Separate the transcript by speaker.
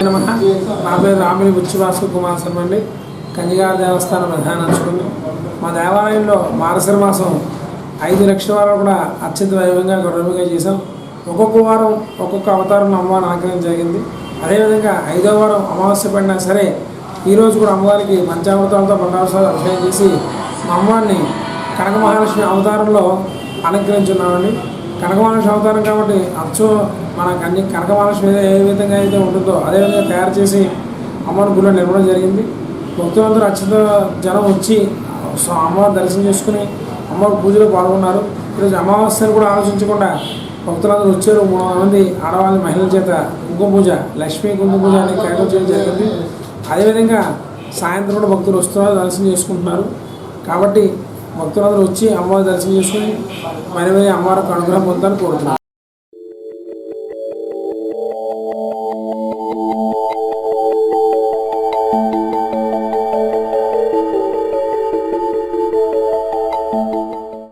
Speaker 1: నమః. నా పేరు రామిలి బుచ్చివాసు కుమార్ శర్మ అండి. కంజిగారి దేవస్థానం ప్రధాన అర్చకుడు. మా దేవాలయంలో మార్గశిర మాసం 5 లక్షల వారం కూడా అత్యంత వైభవంగా గౌరవంగా చేశాం. ఒక్కొక్క వారం ఒక్కొక్క అవతారం అమ్మవారిని ఆగ్రహం జరిగింది. అదేవిధంగా 5వ వారం అమావాస్య పడినా సరే ఈరోజు కూడా అమ్మవారికి పంచామృతాలతో పండావసాలు అభిషేకం చేసి మా అమ్మవారిని కనక మహాలక్ష్మి అవతారంలో అలంకరించున్నామండి. కనక మహాలక్ష్మి అవతారం కాబట్టి అచ్చు మన కనక మహాలక్ష్మి ఏ విధంగా అయితే ఉంటుందో అదేవిధంగా తయారు చేసి అమ్మవారి గుడిలో నిర్మాణం జరిగింది. భక్తులందరూ అత్యంత జనం వచ్చి అమ్మవారి దర్శనం చేసుకుని అమ్మవారి పూజలో పాల్గొన్నారు. ఈరోజు అమావాస్యను కూడా ఆలోచించకుండా భక్తులందరూ వచ్చారు. 300 మంది ఆడవాళ్ళ మహిళల చేత కుంకుమ పూజ, లక్ష్మీ కుంకుమ పూజ అనే కార్యక్రమం చేయడం జరిగింది. అదేవిధంగా సాయంత్రం కూడా భక్తులు వస్తున్నారు, దర్శనం చేసుకుంటున్నారు. కాబట్టి భక్తులందరూ వచ్చి అమ్మవారి దర్శనం చేసుకుని మరి అమ్మవారికి అనుగ్రహం పొందాలని కోరుతున్నారు.